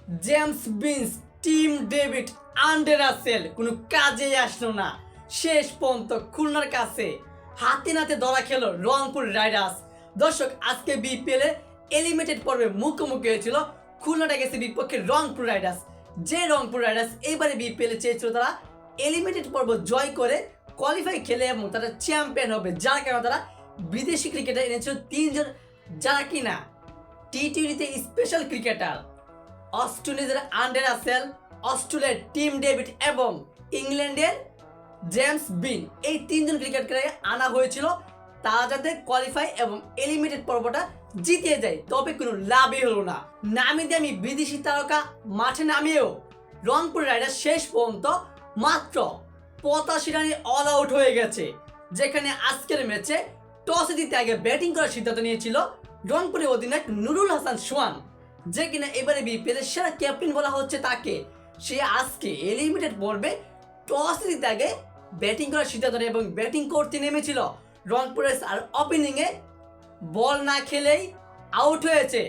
James beans, Tim David, আন্ডে Rasel কোনো কাজেই আসলো না। শেষ পর্যন্ত খুলনার কাছে হাতে নাতে ধরা খেলো রংপুর রাইডার্স। দর্শক, আজকে বিপিএল এর এলিমিনেটেড পর্বে মুখোমুখি হয়েছিল খুলনা টাইগার্সের বিপক্ষে রংপুর রাইডার্স। যে রংপুর রাইডার্স এবারে বিপিএল এ চেয়েছিল তারা এলিমিনেটেড পর্ব জয় করে কোয়ালিফাই খেলে এবং তারা চ্যাম্পিয়ন হবে, যার কারণে তারা বিদেশি ক্রিকেটার এনেছিল তিনজন, যারা কিনা টি-টোয়েন্টিতে স্পেশাল ক্রিকেটার। অস্ট্রেলিয়ার আন্ডে রাসেল, অস্ট্রেলিয়ার টিম ডেভিড এবং ইংল্যান্ডের জেমস বিন, এই তিনজন ক্রিকেটারকে আনা হয়েছিল তারা যাতে কোয়ালিফাই এবং এলিমিনেটেড পর্বটা জিতে যায়। তবে কোনো লাভই হলো না। নামি দামি বিদেশি তারকা মাঠে নামিয়েও রংপুর রাইডার্স শেষ পর্যন্ত মাত্র 85 রানে অল আউট হয়ে গেছে। যেখানে আজকের ম্যাচে টসে জিতে আগে ব্যাটিং করার সিদ্ধান্ত নিয়েছিল রংপুরের অধিনায়ক নুরুল হাসান সোহান, যে কিনা এবারে বিপিএল এর সেরা ক্যাপ্টেন বলা হচ্ছে তাকে। সে আজকে এলিমিনেটেড পর্বে টস জিতে আগে ব্যাটিং করার সিদ্ধান্ত নেয় এবং ব্যাটিং করতে নেমেছিল রংপুরের। আর ওপেনিংয়ে বল না খেলেই আউট হয়েছে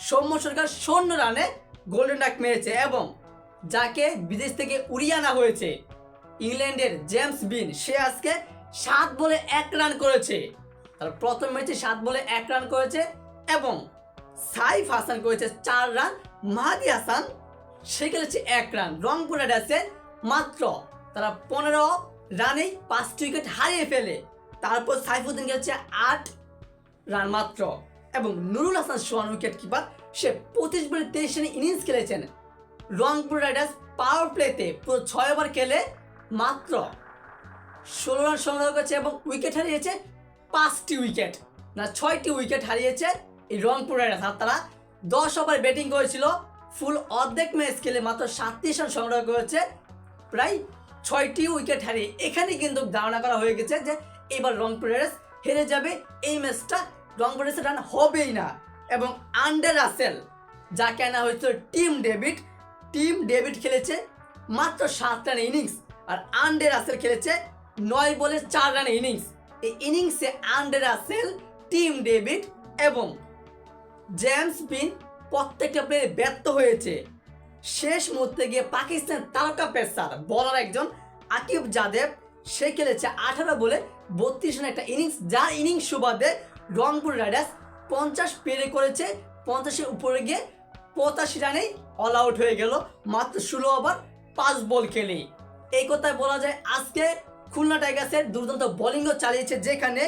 সৌম্য সরকার 0 রানে গোল্ডেন ডাক মেরেছে এবং যাকে বিদেশ থেকে উড়িয়ে আনা হয়েছে ইংল্যান্ডের জেমস বিন, সে আজকে 7 বলে 1 রান করেছে। তার প্রথম ম্যাচে 7 বলে 1 রান করেছে এবং সাইফ হাসান করেছে 4 রান, মাহাদি হাসান সে খেলেছে 1 রান। রংপুর রাইডার্সের মাত্র তারা 15 রানেই 5টি উইকেট হারিয়ে ফেলে। তারপর সাইফুদ্দিন খেলেছে 8 রান মাত্র এবং নুরুল হাসান সোহান উইকেট কিপার, সে 25 বলে 23 রানে ইনিংস খেলেছেন। রংপুর রাইডার্স পাওয়ার প্লেতে পুরো 6 ওভার খেলে মাত্র 16 রান সংগ্রহ করেছে এবং উইকেট হারিয়েছে 5টি উইকেট, না 6টি উইকেট হারিয়েছে এই রংপুর রাইডার্স। আর তারা 10 ওভার ব্যাটিং করেছিল, ফুল অর্ধেক ম্যাচ খেলে মাত্র 37 রান সংগ্রহ করেছে, প্রায় 6টি উইকেট হারিয়ে। এখানে কিন্তু ধারণা করা হয়ে গেছে যে এবার রংপুর রাইডার্স হেরে যাবে, এই ম্যাচটা রংপুর রাইডার্সের রান হবেই না। এবং আন্ডে রাসেল, যাকে আনা হয়েছিল টিম ডেভিড খেলেছে মাত্র 7 রানে ইনিংস আর আন্ডে রাসেল খেলেছে 9 বলে 4 রানে ইনিংস। এই ইনিংসে আন্ডে রাসেল, টিম ডেভিড এবং জেমস বিন প্রত্যেকটা প্লেয়ার ব্যর্থ হয়েছে। শেষ মুহূর্তে গিয়ে পাকিস্তান তারকা পেসার বলার একজন আকিব জাদেব, সে খেলেছে 18 বলে 32 রানের একটা ইনিংস, যার ইনিংস সুবাদে রংপুর রাইডার্স 50 পেরে করেছে, 50-এর উপরে গিয়ে 85 রানেই অল আউট হয়ে গেল মাত্র 16 ওভার 5 বল খেলেই। এই কথায় বলা যায় আজকে খুলনা টাইগার্সের দুর্দান্ত বোলিংও চালিয়েছে, যেখানে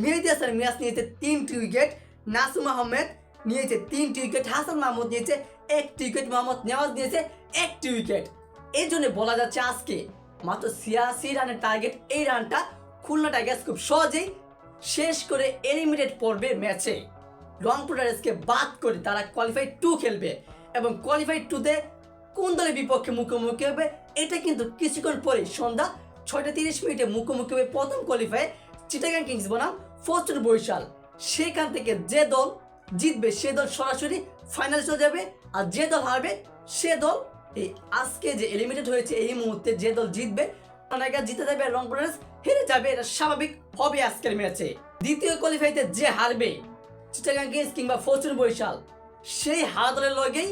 মেহেদী হাসান মিরাজ নিয়েছে 3টি উইকেট, নাসুম আহমেদ নিয়েছে 3টি উইকেট, হাসান মাহমুদ নিয়েছে 1টি উইকেট, মোহাম্মদ নেওয়াজ নিয়েছে 1টি উইকেট। এই জন্য বলা যাচ্ছে আজকে মাত্র 86 রানের টার্গেট, এই রানটা খুলনা টাইগার্স খুব সহজেই শেষ করে এলিমিনেট পর্বে ম্যাচে রংপুর রাইডার্সকে বাদ করে তারা কোয়ালিফাই 2 খেলবে এবং কোয়ালিফাই 2তে কোন দলের বিপক্ষে মুখোমুখি হবে এটা কিন্তু কিছুক্ষণ পরে সন্ধ্যা 6:30 মুখোমুখি হবে প্রথম কোয়ালিফাই চিটাগাং কিংস বনাম ফরচুন বরিশাল। সেখান থেকে যে দল জিতবে সে দল সরাসরি ফাইনালে চলে যাবে, আর যে দল হারবে সে দল এই আজকে যে এলিমিনেট হয়েছে এই মুহূর্তে যে দল জিতবে জিতে যাবে আর রংপুর রাইডার্স হেরে যাবে, এটা স্বাভাবিক হবে আজকের ম্যাচে। দ্বিতীয় কোয়ালিফাইতে যে হারবে চিটাগাং কিংস কিংবা ফরচুন বরিশাল, সেই হারা দলের লগেই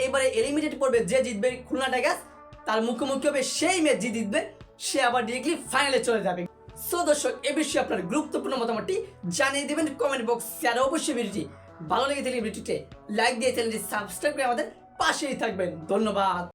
এবারে এলিমিনেট পর্বে যে জিতবে খুলনা টাইগার্স তার মুখোমুখি হবে, সেই ম্যাচ যে জিতবে সে আবার ডিরেক্টলি ফাইনালে চলে যাবে। সো দর্শক, এ বিষয়ে আপনার গুরুত্বপূর্ণ মতামতটি জানিয়ে দেবেন কমেন্ট বক্সে। আর অবশ্যই ভিডিওটি ভালো লেগে থাকলে ভিডিওটিতে লাইক দিয়ে চ্যানেলটি সাবস্ক্রাইব করে আমাদের পাশেই থাকবেন। ধন্যবাদ।